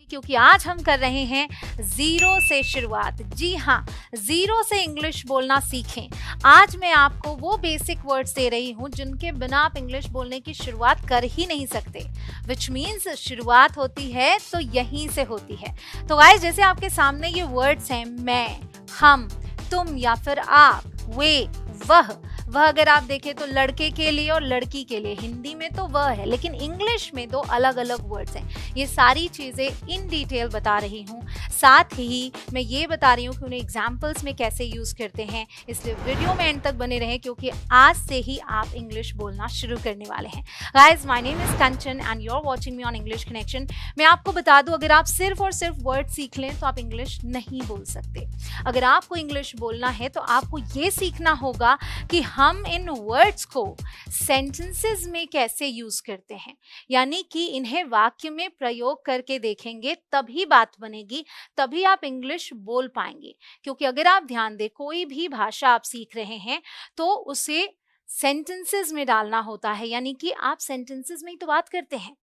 क्योंकि आज हम कर रहे हैं जीरो से शुरुआत। जी हाँ, जीरो से इंग्लिश बोलना सीखें। आज मैं आपको वो बेसिक वर्ड्स दे रही हूँ जिनके बिना आप इंग्लिश बोलने की शुरुआत कर ही नहीं सकते। विच मीन्स शुरुआत होती है तो यहीं से होती है। तो गाइस, जैसे आपके सामने ये वर्ड्स हैं, मैं, हम, तुम या फिर आप, वे, वह अगर आप देखें तो लड़के के लिए और लड़की के लिए हिंदी में तो वह है, लेकिन इंग्लिश में दो अलग अलग वर्ड्स हैं। ये सारी चीज़ें इन डिटेल बता रही हूँ, साथ ही मैं ये बता रही हूँ कि उन्हें एग्जाम्पल्स में कैसे यूज़ करते हैं। इसलिए वीडियो में एंड तक बने रहें क्योंकि आज से ही आप इंग्लिश बोलना शुरू करने वाले हैं। Guys, my name is Kanchan and you are watching me on English connection. मैं आपको बता दूँ, अगर आप सिर्फ और सिर्फ वर्ड सीख लें तो आप इंग्लिश नहीं बोल सकते। अगर आपको इंग्लिश बोलना है तो आपको ये सीखना होगा कि हम इन वर्ड्स को सेंटेंसेस में कैसे यूज करते हैं, यानी कि इन्हें वाक्य में प्रयोग करके देखेंगे तभी बात बनेगी, तभी आप इंग्लिश बोल पाएंगे। क्योंकि अगर आप ध्यान दें, कोई भी भाषा आप सीख रहे हैं तो उसे सेंटेंसेस में डालना होता है, यानी कि आप सेंटेंसेस में ही तो बात करते हैं।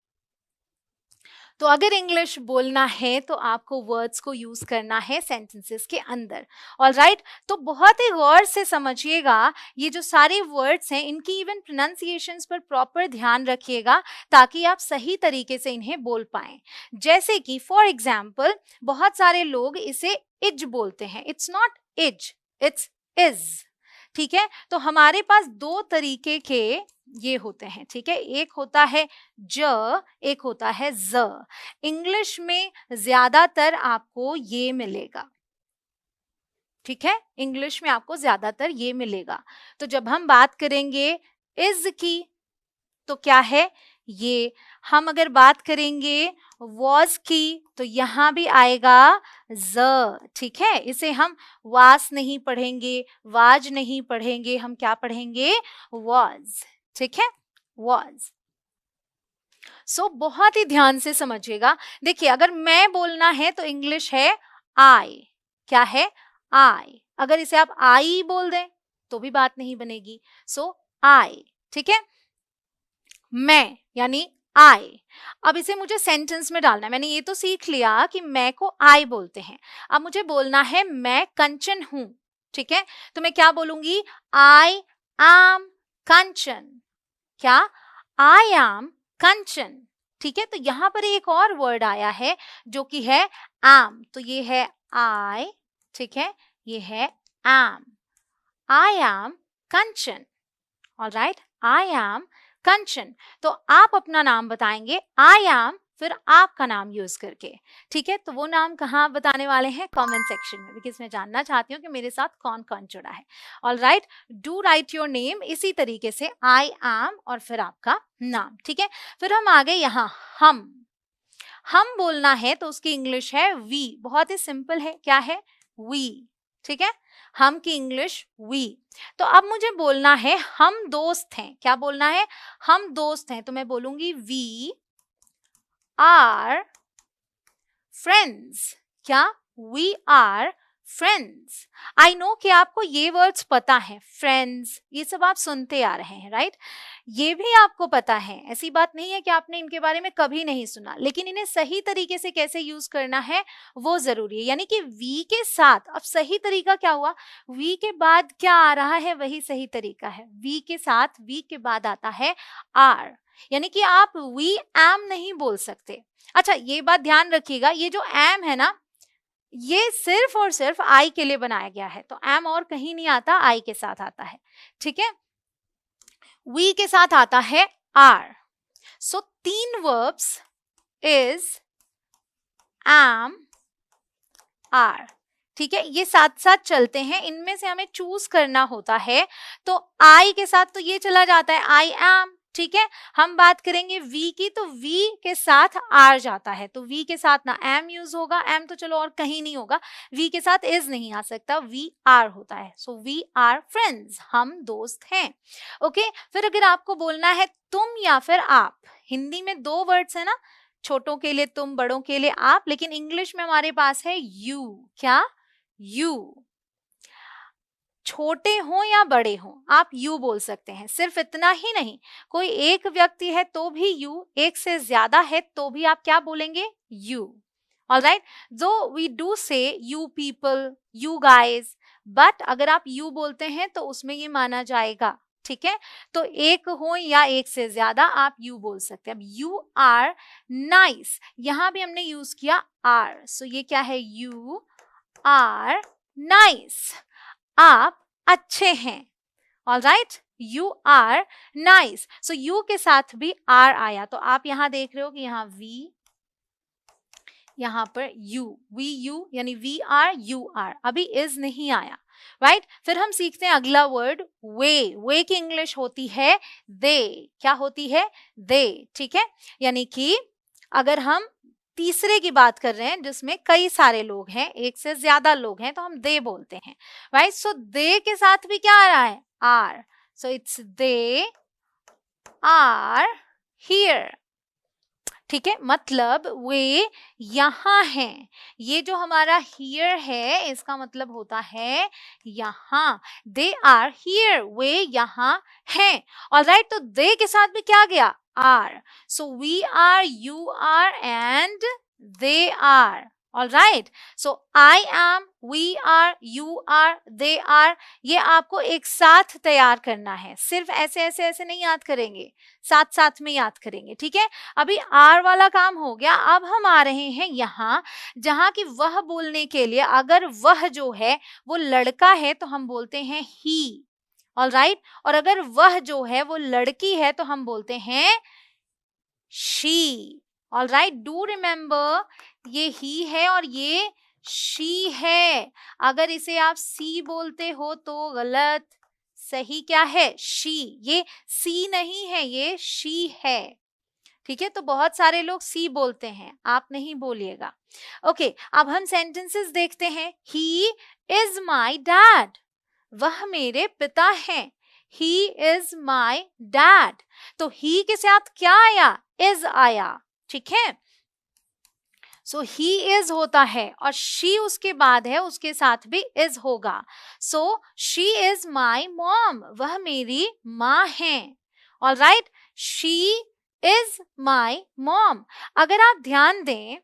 तो अगर इंग्लिश बोलना है तो आपको वर्ड्स को यूज करना है सेंटेंसेस के अंदर। ऑलराइट, तो बहुत ही गौर से समझिएगा, ये जो सारे वर्ड्स हैं इनकी इवन प्रोनाउंसिएशंस पर प्रॉपर ध्यान रखिएगा ताकि आप सही तरीके से इन्हें बोल पाएं। जैसे कि फॉर एग्जाम्पल, बहुत सारे लोग इसे इज बोलते हैं। It's not is, it's is. ठीक है, तो हमारे पास दो तरीके के ये होते हैं। ठीक है, एक होता है ज, एक होता है ज। इंग्लिश में ज्यादातर आपको ये मिलेगा। ठीक है, इंग्लिश में आपको ज्यादातर ये मिलेगा। तो जब हम बात करेंगे इज की तो क्या है ये, हम अगर बात करेंगे वॉज की तो यहां भी आएगा ज। ठीक है, इसे हम वास नहीं पढ़ेंगे, वाज नहीं पढ़ेंगे, हम क्या पढ़ेंगे, वॉज। ठीक है, वॉज। सो बहुत ही ध्यान से समझिएगा। देखिए, अगर मैं बोलना है तो इंग्लिश है आई। क्या है, आई। अगर इसे आप आई बोल दें तो भी बात नहीं बनेगी। सो आई। ठीक है, मैं यानी आई। अब इसे मुझे सेंटेंस में डालना है। मैंने ये तो सीख लिया कि मैं को आई बोलते हैं। अब मुझे बोलना है मैं कंचन हूं। ठीक है, तो मैं क्या बोलूंगी, आई एम कंचन। क्या, आई एम कंचन। ठीक है, तो यहां पर एक और वर्ड आया है जो कि है एम। तो ये है आई, ठीक है, ये है am. I am Kanchan. Alright, I am Kanchan. तो आप अपना नाम बताएंगे आई एम, फिर आपका नाम यूज करके। ठीक है, तो वो नाम कहाँ बताने वाले हैं, कमेंट सेक्शन में, बिकॉज मैं जानना चाहती हूँ कि मेरे साथ कौन कौन जुड़ा है। Alright, do right your name इसी तरीके से, आई एम और फिर आपका नाम। ठीक है, फिर हम आ गए यहाँ हम बोलना है तो उसकी इंग्लिश है वी। बहुत ही सिंपल है, क्या है, वी। ठीक है, हम की इंग्लिश वी। तो अब मुझे बोलना है हम दोस्त हैं। क्या बोलना है, हम दोस्त हैं। तो मैं बोलूंगी वी आर फ्रेंड्स। क्या, we are friends. I know कि आपको ये वर्ड्स पता है, फ्रेंड्स, ये सब आप सुनते आ रहे हैं, राइट। ये भी आपको पता है, ऐसी बात नहीं है कि आपने इनके बारे में कभी नहीं सुना, लेकिन इन्हें सही तरीके से कैसे यूज करना है वो जरूरी है। यानी कि वी के साथ, अब सही तरीका क्या हुआ, वी के बाद क्या आ रहा है वही सही तरीका है। वी के साथ, वी के बाद आता है आर, यानी कि आप वी एम नहीं बोल सकते। अच्छा, ये बात ध्यान रखिएगा, ये जो एम है ना, ये सिर्फ और सिर्फ आई के लिए बनाया गया है। तो एम और कहीं नहीं आता, आई के साथ आता है। ठीक है, वी के साथ आता है are. So 3 verbs is am are. ठीक है, ये साथ साथ चलते हैं, इनमें से हमें चूज करना होता है। तो आई के साथ तो ये चला जाता है, आई एम। ठीक है, हम बात करेंगे वी की तो वी के साथ आर जाता है। तो वी के साथ ना एम यूज होगा, एम तो चलो और कहीं नहीं होगा, वी के साथ इज नहीं आ सकता, वी आर होता है। सो वी आर फ्रेंड्स, हम दोस्त हैं। ओके, फिर अगर आपको बोलना है तुम या फिर आप, हिंदी में 2 वर्ड्स है ना, छोटों के लिए तुम, बड़ों के लिए आप, लेकिन इंग्लिश में हमारे पास है यू। क्या, यू। छोटे हो या बड़े हो आप यू बोल सकते हैं। सिर्फ इतना ही नहीं, कोई एक व्यक्ति है तो भी यू, एक से ज्यादा है तो भी आप क्या बोलेंगे, यू। ऑलराइट, दो वी डू से you people, you guys, but अगर आप यू बोलते हैं तो उसमें ये माना जाएगा, ठीक है। तो एक हो या एक से ज्यादा आप यू बोल सकते हैं। अब यू आर नाइस, यहां भी हमने यूज किया आर, सो ये क्या है, यू आर नाइस, आप अच्छे हैं। Alright, you are nice, so you के साथ भी आर आया, तो आप यहां देख रहे हो कि यहाँ वी, यहां पर यू, वी यू यानी वी आर यू आर, अभी इज नहीं आया, राइट। फिर हम सीखते हैं अगला वर्ड वे। वे की इंग्लिश होती है दे, क्या होती है, दे, ठीक है। यानी कि अगर हम तीसरे की बात कर रहे हैं जिसमें कई सारे लोग हैं, एक से ज्यादा लोग हैं, तो हम दे बोलते हैं, राइट। सो दे के साथ भी क्या आ रहा है, are, so it's they are here, ठीक है। मतलब वे यहाँ हैं, ये जो हमारा हियर है इसका मतलब होता है यहाँ, दे आर हियर, वे यहाँ हैं। ऑलराइट, तो दे के साथ भी क्या गया, are, so we are, you are and they are. Alright, so I am, we are, you are, they are, ये आपको एक साथ तैयार करना है, सिर्फ ऐसे ऐसे ऐसे नहीं याद करेंगे, साथ साथ में याद करेंगे, ठीक है। अभी आर वाला काम हो गया, अब हम आ रहे हैं यहाँ जहां की वह बोलने के लिए अगर वह जो है वो लड़का है तो हम बोलते हैं ही, ऑलराइट, और अगर वह जो है वो लड़की है तो हम बोलते हैं शी। ऑलराइट, डू रिमेंबर, ये ही है और ये शी है, अगर इसे आप सी बोलते हो तो गलत, सही क्या है, शी, ये सी नहीं है, ये शी है, ठीक है। तो बहुत सारे लोग सी बोलते हैं, आप नहीं बोलिएगा। ओके, अब हम सेंटेंसेस देखते हैं। ही इज माई डैड, वह मेरे पिता हैं, ही इज माई डैड, तो ही के साथ क्या आया, इज आया, ठीक है। सो ही इज होता है और शी उसके बाद है, उसके साथ भी इज होगा। So she is my mom, वह मेरी माँ है। Alright, she is my mom. अगर आप ध्यान दें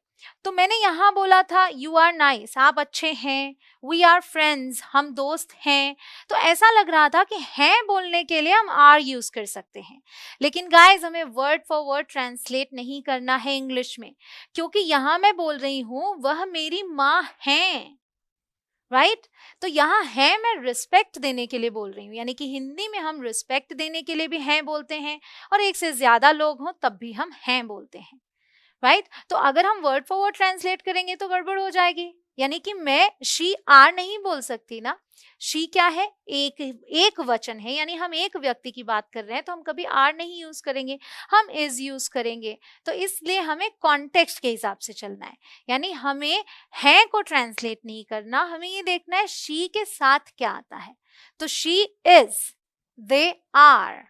तो मैंने यहां बोला था यू आर नाइस, आप अच्छे हैं, वी आर फ्रेंड्स, हम दोस्त हैं, तो ऐसा लग रहा था कि हैं बोलने के लिए हम आर यूज कर सकते हैं, लेकिन गाइज हमें वर्ड फॉर वर्ड ट्रांसलेट नहीं करना है इंग्लिश में, क्योंकि यहां मैं बोल रही हूं वह मेरी माँ है, राइट। तो यहाँ है मैं रिस्पेक्ट देने के लिए बोल रही हूँ, यानी कि हिंदी में हम रिस्पेक्ट देने के लिए भी हैं बोलते हैं और एक से ज्यादा लोग हों तब भी हम हैं बोलते हैं, राइट। तो अगर हम वर्ड फॉर वर्ड ट्रांसलेट करेंगे तो गड़बड़ हो जाएगी, यानी कि मैं शी आर नहीं बोल सकती ना, शी क्या है, एक वचन है, यानी हम एक व्यक्ति की बात कर रहे हैं तो हम कभी आर नहीं यूज करेंगे, हम इज यूज करेंगे। तो इसलिए हमें कॉन्टेक्स्ट के हिसाब से चलना है, यानी हमें है को ट्रांसलेट नहीं करना, हमें ये देखना है शी के साथ क्या आता है। तो शी इज, दे आर,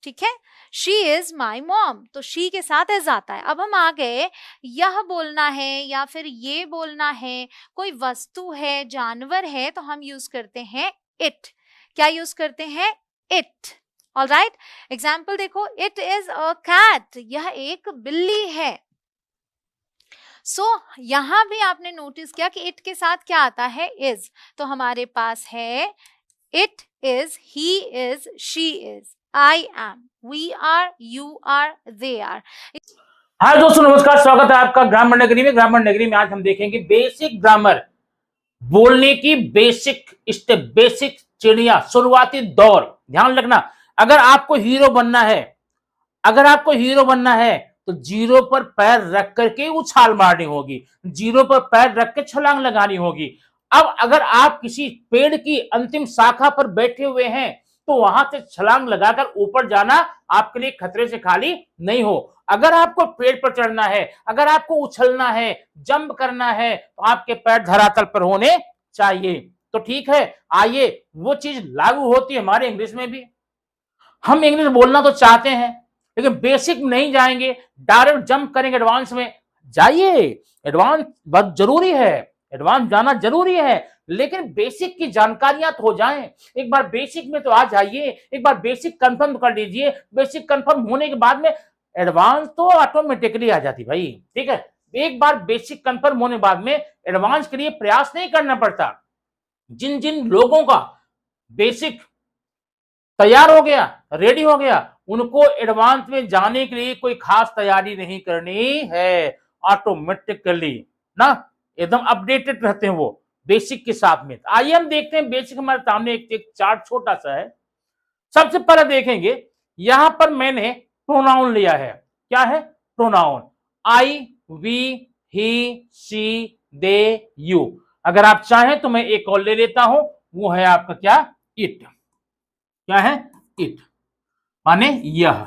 ठीक है। शी इज माई मॉम, तो शी के साथ इज आता है। अब हम आ गए, यह बोलना है या फिर ये बोलना है, कोई वस्तु है, जानवर है, तो हम यूज करते हैं इट। क्या यूज करते हैं, इट। ऑलराइट, एग्जाम्पल देखो, इट इज अ कैट, यह एक बिल्ली है। सो यहां भी आपने नोटिस किया कि इट के साथ क्या आता है, इज, तो हमारे पास है it is, he is, she is, I am, we are, you are, they are। हाय दोस्तों, नमस्कार, स्वागत है आपका ग्रामर नगरी में। ग्रामर नगरी में आज हम देखेंगे बेसिक ग्रामर, बोलने की बेसिक स्टेप, बेसिक चिड़िया, शुरुआती दौर। ध्यान रखना, अगर आपको हीरो बनना है, अगर आपको हीरो बनना है तो जीरो पर पैर रख करके उछाल मारनी होगी, जीरो पर पैर रख के छलांग लगानी होगी। अब अगर आप किसी पेड़ की अंतिम शाखा पर बैठे हुए हैं तो वहां से छलांग लगाकर ऊपर जाना आपके लिए खतरे से खाली नहीं हो। अगर आपको पेड़ पर चढ़ना है, अगर आपको उछलना है, जंप करना है, तो आपके पैर धरातल पर होने चाहिए। तो ठीक है, आइए, वो चीज लागू होती है हमारे इंग्लिश में भी। हम इंग्लिश बोलना तो चाहते हैं लेकिन बेसिक में नहीं जाएंगे, डायरेक्ट जंप करेंगे एडवांस में। जाइए, एडवांस बहुत जरूरी है, एडवांस जाना जरूरी है, लेकिन बेसिक की जानकारियां तो हो जाएं। एक बार बेसिक में तो आ जाइए, एक बार बेसिक कंफर्म कर लीजिए। बेसिक कंफर्म होने के बाद में एडवांस तो ऑटोमेटिकली आ जाती भाई, ठीक है। एक बार बेसिक कंफर्म होने बाद में एडवांस के लिए प्रयास नहीं करना पड़ता। जिन जिन लोगों का बेसिक तैयार हो गया, रेडी हो गया, उनको एडवांस में जाने के लिए कोई खास तैयारी नहीं करनी है, ऑटोमेटिकली ना एकदम अपडेटेड रहते हैं वो बेसिक के साथ में। आइए हम देखते हैं बेसिक हमारे सामने एक चार्ट छोटा सा है। सबसे पहले देखेंगे यहां पर मैंने प्रोनाउन लिया है। क्या है? Pronoun. I, we, he, she, they, you. अगर आप चाहें तो मैं एक और ले लेता हूं, वो है आपका क्या? इट। क्या है? इट माने यह।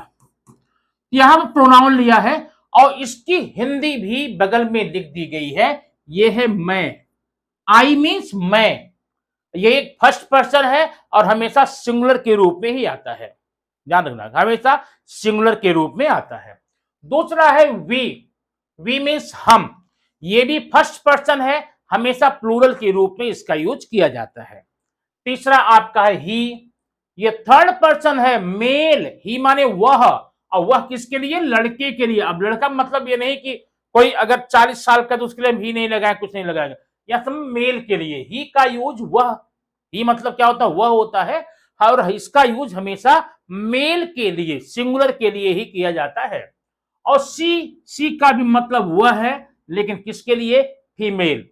यहां पर प्रोनाउन लिया है और इसकी हिंदी भी बगल में लिख दी गई है। यह है मैं। आई मीन्स मैं। ये एक फर्स्ट पर्सन है और हमेशा सिंगुलर के रूप में ही आता है, ध्यान रखना, हमेशा सिंगुलर के रूप में आता है। दूसरा है वी। वी मीन्स हम। ये भी फर्स्ट पर्सन है, हमेशा प्लूरल के रूप में इसका यूज किया जाता है। तीसरा आपका है ही। ये थर्ड पर्सन है, मेल। ही माने वह, और वह किसके लिए? लड़के के लिए। अब लड़का मतलब ये नहीं कि कोई अगर 40 साल का तो उसके लिए ही नहीं लगाए, कुछ नहीं लगाएगा। या सब मेल के लिए ही का यूज वह। ही मतलब क्या होता है? वह होता है, और इसका यूज हमेशा मेल के लिए, सिंगुलर के लिए ही किया जाता है। और सी का भी मतलब वह है, लेकिन किसके लिए? फीमेल।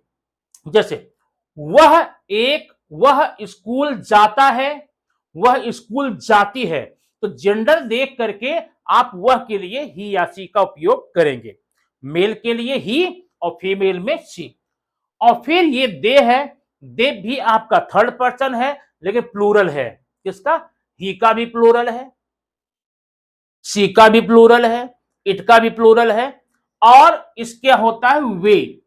जैसे वह स्कूल जाता है, वह स्कूल जाती है, तो जेंडर देख करके आप वह के लिए ही या सी का उपयोग करेंगे। मेल के लिए ही और फीमेल में सी। और फिर ये दे है। दे भी आपका थर्ड पर्सन है, लेकिन प्लूरल है। किसका? ही का भी प्लूरल है, सी का भी प्लूरल है, इट का भी प्लूरल है, और इसके होता है वे।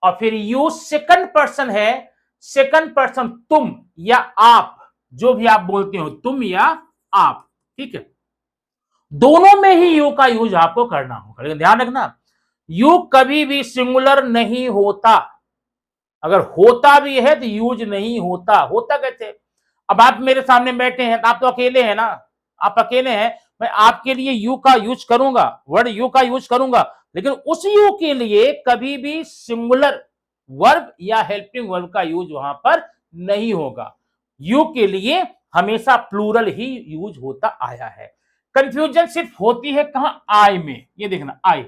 और फिर यू सेकंड पर्सन है। सेकंड पर्सन तुम या आप, जो भी आप बोलते हो, तुम या आप, ठीक है। दोनों में ही यू का यूज आपको करना होगा, लेकिन ध्यान रखना यू कभी भी सिंगुलर नहीं होता। अगर होता भी है तो यूज नहीं होता। होता कैसे? अब आप मेरे सामने बैठे हैं, आप तो अकेले हैं ना, आप अकेले हैं, मैं आपके लिए यू का यूज करूंगा, वर्ड यू का यूज करूंगा, लेकिन उस यू के लिए कभी भी सिंगुलर वर्ब या हेल्पिंग वर्ब का यूज वहां पर नहीं होगा। यू के लिए हमेशा प्लूरल ही यूज होता आया है। कंफ्यूजन सिर्फ होती है कहां? आई में। ये देखना, आई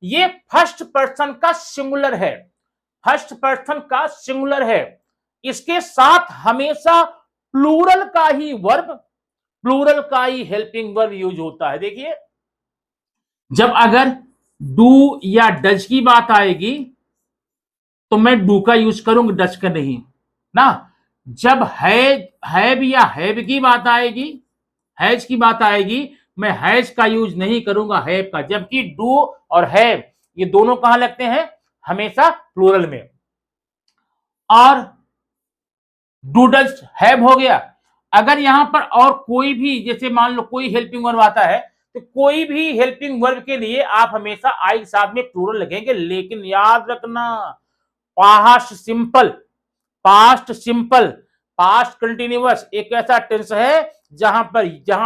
ये फर्स्ट पर्सन का सिंगुलर है, फर्स्ट पर्सन का सिंगुलर है, इसके साथ हमेशा प्लूरल का ही वर्ब, प्लूरल का ही हेल्पिंग वर्ब यूज होता है। देखिए, जब अगर डू या डज की बात आएगी तो मैं डू का यूज करूंगा, डज का नहीं ना। जब हैव या हैव की बात आएगी, हैज की बात आएगी, मैं हैज का यूज नहीं करूंगा, हैव का। जबकि डू और हैव ये दोनों कहां लगते हैं? हमेशा प्लूरल में। और डू डज हैव हो गया। अगर यहां पर और कोई भी, जैसे मान लो कोई हेल्पिंग वर्ब आता है, तो कोई भी हेल्पिंग वर्ब के लिए आप हमेशा आई के साथ में प्लूरल लगेंगे। लेकिन याद रखना, past simple, past simple, past continuous एक ऐसा टेंस है जहां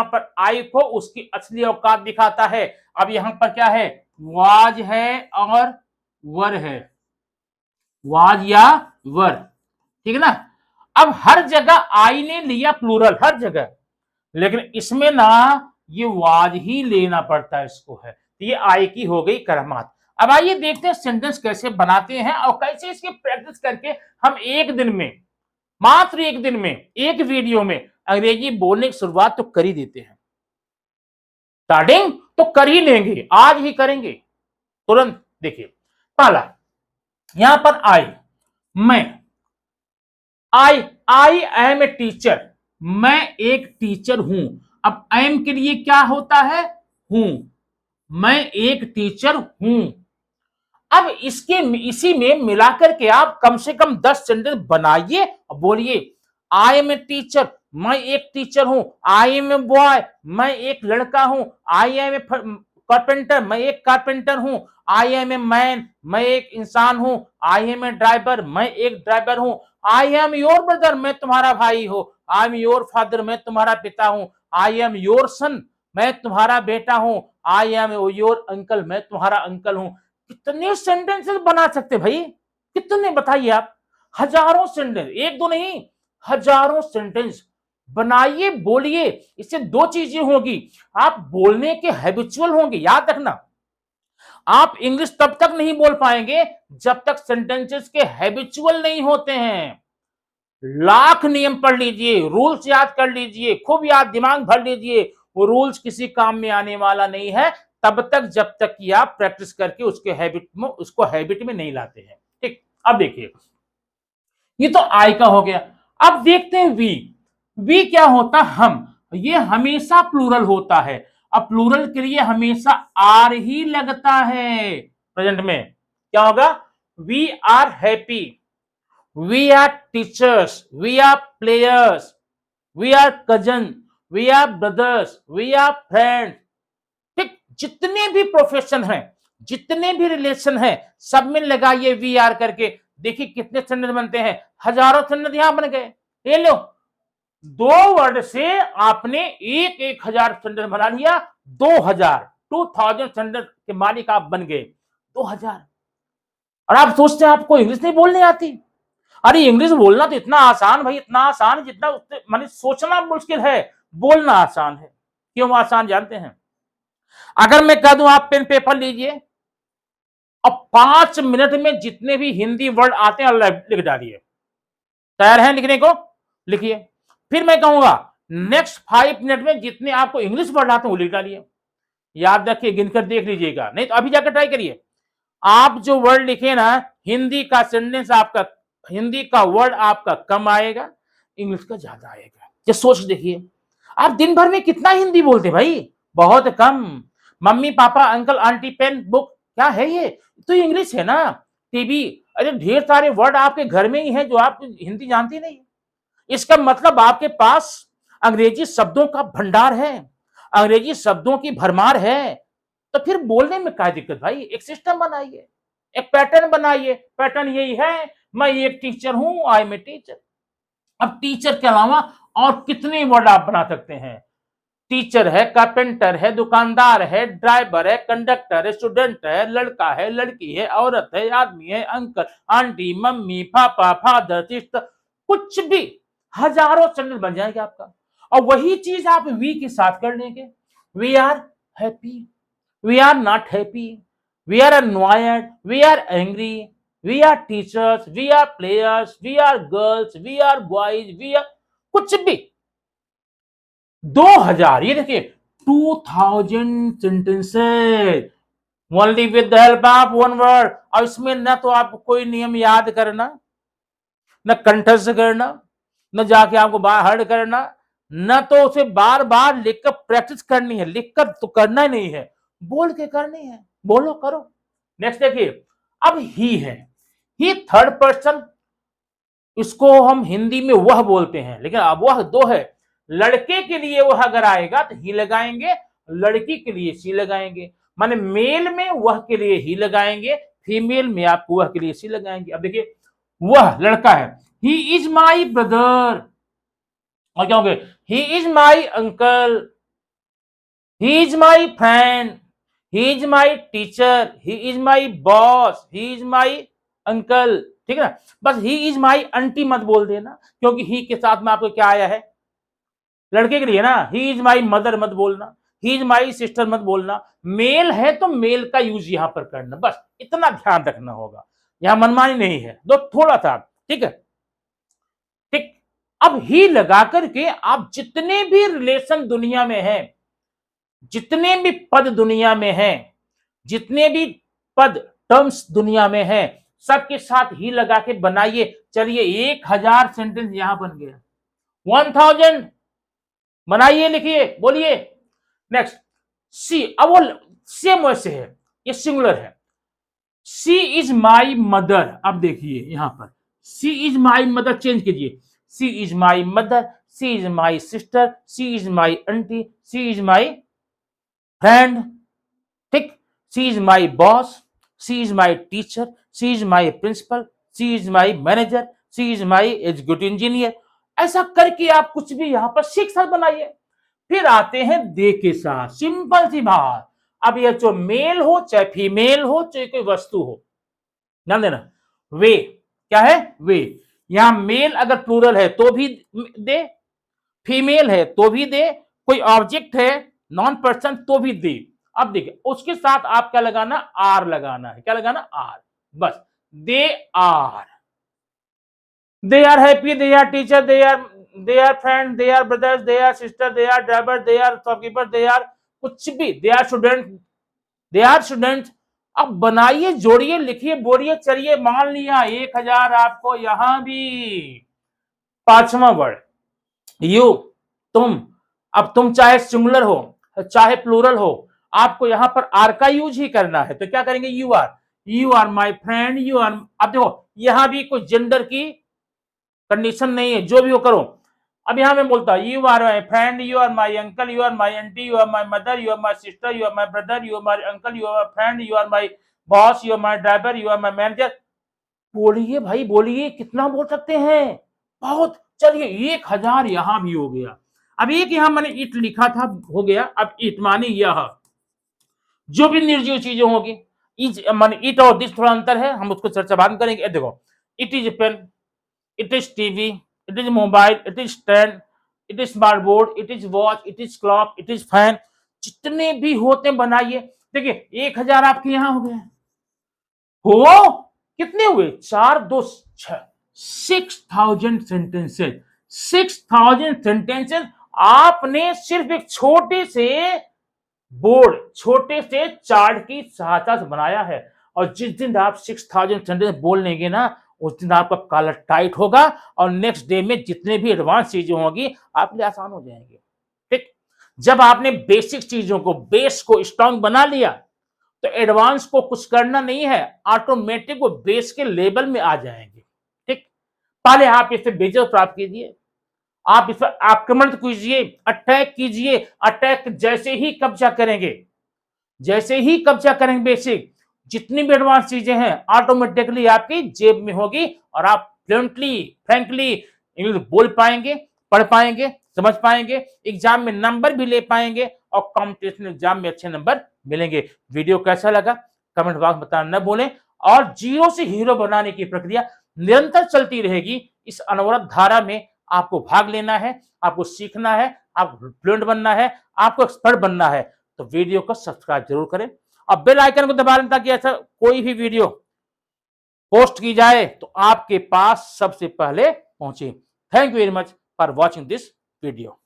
पर आई को उसकी असली औकात दिखाता है। अब यहां पर क्या है? वाज है और वर है, वाज या वर, ठीक है ना। अब हर जगह आई ने लिया प्लूरल, हर जगह, लेकिन इसमें ना ये वाज ही लेना पड़ता है, इसको है, तो ये आई की हो गई करामात। अब आइए देखते हैं सेंटेंस कैसे बनाते हैं और कैसे इसकी प्रैक्टिस करके हम एक दिन में, मात्र एक दिन में, एक वीडियो में अंग्रेजी बोलने की शुरुआत तो कर ही देते हैं। स्टार्टिंग तो कर ही लेंगे, आज ही करेंगे तुरंत। देखिए, पहला यहां पर आई, मैं, आई एम ए टीचर, मैं एक टीचर हूं। अब एम के लिए क्या होता है? हूं। मैं एक टीचर हूं। अब इसी में मिलाकर के आप कम से कम 10 सेंटेंस बनाइए और बोलिए, आई एम ए टीचर, मैं एक टीचर हूं। आई एम ए बॉय, मैं एक लड़का हूं। आई एम ए कारपेंटर, मैं एक कारपेंटर हूं। आई एम ए मैन, मैं एक इंसान हूं। आई एम ए ड्राइवर, मैं एक ड्राइवर हूं। आई एम योर ब्रदर, मैं तुम्हारा भाई हूं। आई एम योर फादर, मैं तुम्हारा पिता हूं। आई एम योर सन, मैं तुम्हारा बेटा हूं। आई एम योर अंकल, मैं तुम्हारा अंकल हूं। कितने सेंटेंसेस बना सकते भाई, कितने बताइए आप, हजारों सेंटेंस, एक दो नहीं, हजारों सेंटेंस बनाइए, बोलिए। इससे दो चीजें होगी, आप बोलने के हैबिचुअल होंगे। याद रखना, आप इंग्लिश तब तक नहीं बोल पाएंगे जब तक सेंटेंसेस के हैबिचुअल नहीं होते हैं। लाख नियम पढ़ लीजिए, रूल्स याद कर लीजिए, खूब याद दिमाग भर लीजिए, वो रूल्स किसी काम में आने वाला नहीं है तब तक जब तक कि आप प्रैक्टिस करके उसको हैबिट में नहीं लाते हैं। ठीक, अब देखिए, ये तो आई का हो गया। अब देखते हैं वी। वी क्या होता, हम, ये हमेशा प्लूरल होता है। अब प्लूरल के लिए हमेशा आर ही लगता है। प्रेजेंट में क्या होगा, we are happy, we are teachers, we are players, we are cousin, we are brothers, we are friends. ठीक, जितने भी प्रोफेशन हैं, जितने भी रिलेशन हैं, सब में लगाइए वी आर करके, देखिए कितने सेंटेंस बनते हैं, हजारों सेंटेंस यहां बन गए। ये लो, दो वर्ड से आपने एक हजार सेंटेंस बना लिया, 2000 सेंटेंस के मालिक आप बन गए, 2000। और आप सोचते हैं आपको इंग्लिश नहीं बोलने आती। अरे इंग्लिश बोलना तो इतना आसान भाई, इतना आसान जितना माने सोचना मुश्किल है, बोलना आसान है। क्यों आसान जानते हैं, अगर मैं कह दूं आप पेन पेपर लीजिए और 5 मिनट में जितने भी हिंदी वर्ड आते हैं लिख डालिए। तैयार हैं लिखने को, लिखिए। फिर मैं कहूंगा नेक्स्ट 5 मिनट में जितने आपको इंग्लिश वर्ड आते हैं वो लिख डालिए। याद रखिए, गिनकर देख लीजिएगा, नहीं तो अभी जाकर ट्राई करिए। आप जो वर्ड लिखे ना, हिंदी का सेंटेंस आपका, हिंदी का वर्ड आपका कम आएगा, इंग्लिश का ज्यादा आएगा। ये सोच देखिए, आप दिन भर में कितना हिंदी बोलते भाई, बहुत कम। Mummy papa uncle aunty pen book, क्या है ये तो इंग्लिश है ना। टीवी, अरे ढेर सारे वर्ड आपके घर में ही हैं जो आप हिंदी जानती नहीं। इसका मतलब आपके पास अंग्रेजी शब्दों का भंडार है, अंग्रेजी शब्दों की भरमार है। तो फिर बोलने में क्या दिक्कत भाई, एक सिस्टम बनाइए, एक पैटर्न बनाइए। पैटर्न यही है, मैं एक टीचर हूं, आई एम ए टीचर। अब टीचर के अलावा और कितने वर्ड आप बना सकते हैं। टीचर है, कारपेंटर है, दुकानदार है, ड्राइवर है, कंडक्टर है, स्टूडेंट है, लड़का है, लड़की है, औरत है, आदमी है, uncle aunty mummy papa father sister, कुछ भी हजारों सेंटेंस बन जाएंगे आपका। और वही चीज आप वी के साथ कर लेंगे। We are happy, we are not happy, we are annoyed, we are angry, we are teachers, we are players, we are girls, we are boys, we are, कुछ भी। 2000, ये देखिए 2000 sentences only with the help of one word. और इसमें न तो आपको कोई नियम याद करना, न कंठस्थ करना, न जाके आपको बाहर करना, न तो उसे बार बार लिखकर प्रैक्टिस करनी है। लिखकर तो करना ही नहीं है, बोल के करनी है। बोलो करो। नेक्स्ट देखिए, अब ही है, ही थर्ड पर्सन, इसको हम हिंदी में वह बोलते हैं, लेकिन अब वह दो है। लड़के के लिए वह अगर आएगा तो ही लगाएंगे, लड़की के लिए सी लगाएंगे। माने मेल में वह के लिए ही लगाएंगे, फीमेल में आप वह के लिए सी लगाएंगे। अब देखिए, वह लड़का है, ही इज माई ब्रदर, और क्या होंगे, he is my uncle, he is my friend, he is my teacher, he is my boss, he is my uncle. ठीक है ना, बस ही इज माई आंटी मत बोल देना, क्योंकि ही के साथ में आपको क्या आया है, लड़के के लिए ना। ही इज माई मदर मत बोलना, ही इज माई सिस्टर मत बोलना। मेल है तो मेल का यूज यहां पर करना, बस इतना ध्यान रखना होगा। यहां मनमानी नहीं है, दो थोड़ा था, ठीक है। ठीक, अब ही लगा करके आप जितने भी रिलेशन दुनिया में है, जितने भी पद दुनिया में हैं, जितने भी पद टर्म्स दुनिया में हैं, सबके साथ ही लगा के बनाइए। चलिए 1000 सेंटेंस यहां बन गया, 1000 बनाइए, लिखिए, बोलिए। नेक्स्ट सी, अब वो सेम वैसे है, ये सिंगुलर है। सी इज माई मदर, अब देखिए यहां पर she is my mother change कीजिए, she is my mother, she is my sister, she is my aunty, she is my friend. ठीक, she is my boss, she is my teacher, she is my principal, she is my manager, she is my executive engineer. ऐसा करके आप कुछ भी यहां पर 6 साल बनाइए। फिर आते हैं दे के साथ, सिंपल सी बात। अब यह जो मेल हो चाहे फीमेल हो चाहे कोई वस्तु हो, ध्यान देना, वे क्या है, वे। यहां मेल अगर प्लूरल है तो भी दे, फीमेल है तो भी दे, कोई ऑब्जेक्ट है नॉन पर्सन तो भी दे। अब देखिए उसके साथ आप क्या लगाना, आर लगाना है, क्या लगाना, आर, बस। They are happy, they are teacher, they are friend, they are brothers, they are sister, they are driver, they are shopkeeper, they are कुछ भी, they are student, they are student. अब बनाइए, जोड़िए, लिखिए, बोलिए, चलिए। मान लिया 1000 आपको यहां भी। पांचवा वर्ड यू, तुम। अब तुम चाहे सिंगुलर हो चाहे प्लूरल हो, आपको यहां पर आर का यूज ही करना है। तो क्या करेंगे, you are my friend, you are. अब देखो यहां भी कोई जेंडर की कंडीशन नहीं है, जो भी हो करो। अब यहां मैं बोलता हूं you are my friend, you are my uncle, you are my aunty, you are my mother, you are my sister, you are my brother, you are my uncle, you are my friend, you are my boss, you are my driver, you are my manager. बोलिए भाई बोलिए, कितना बोल सकते हैं, बहुत। चलिए 1000 यहां भी हो गया। अब एक यहां मैंने इट लिखा था, हो गया। अब इट मानी यह, जो भी निर्जीव चीजें होगी, माने इट और दिस थोड़ा अंतर है, हम उसको चर्चा बाद में करेंगे। देखो, it is pen, it is TV, it is mobile, it is stand, it is smartboard, it is watch, it is clock, it is fan। जितने भी होते बनाइए। देखिए 1000 आपके यहां हो गए, हो कितने हुए, 4 2 6, 6000 सेंटेंसेस। 6000 सेंटेंसेस आपने सिर्फ एक छोटे से बोर्ड, छोटे से चार्ट की सहायता से बनाया है। और जिस दिन आप 6000 सेंटेंस बोल लेंगे ना, उस दिन आपका कॉलर टाइट होगा और नेक्स्ट डे में जितने भी एडवांस चीजें होंगी आपके लिए आसान हो जाएंगे। ठीक, जब आपने बेसिक चीजों को, बेस को स्ट्रांग बना लिया, तो एडवांस को कुछ करना नहीं है, ऑटोमेटिक वो बेस के लेवल में आ जाएंगे। ठीक, पहले आप इससे बेजर प्राप्त कीजिए, आप इस पर आक्रमण कीजिए, अटैक कीजिए। अटैक जैसे ही कब्जा करेंगे, जैसे ही कब्जा करेंगे बेसिक, जितनी भी एडवांस चीजें हैं ऑटोमेटिकली आपकी जेब में होगी और आप फ्लुएंटली, फ्रैंकली इंग्लिश बोल पाएंगे, पढ़ पाएंगे, समझ पाएंगे, एग्जाम में नंबर भी ले पाएंगे और कॉम्पिटिशन एग्जाम में अच्छे नंबर मिलेंगे। वीडियो कैसा लगा कमेंट बॉक्स में बताना न भूलें। और जीरो से हीरो बनाने की प्रक्रिया निरंतर चलती रहेगी। इस अनवरत धारा में आपको भाग लेना है, आपको सीखना है, आपको फ्लुएंट बनना है, आपको एक्सपर्ट बनना है। तो वीडियो को सब्सक्राइब जरूर करें और बेल आइकन को दबा लें ताकि ऐसा कोई भी वीडियो पोस्ट की जाए तो आपके पास सबसे पहले पहुंचे। Thank you very much for watching this video.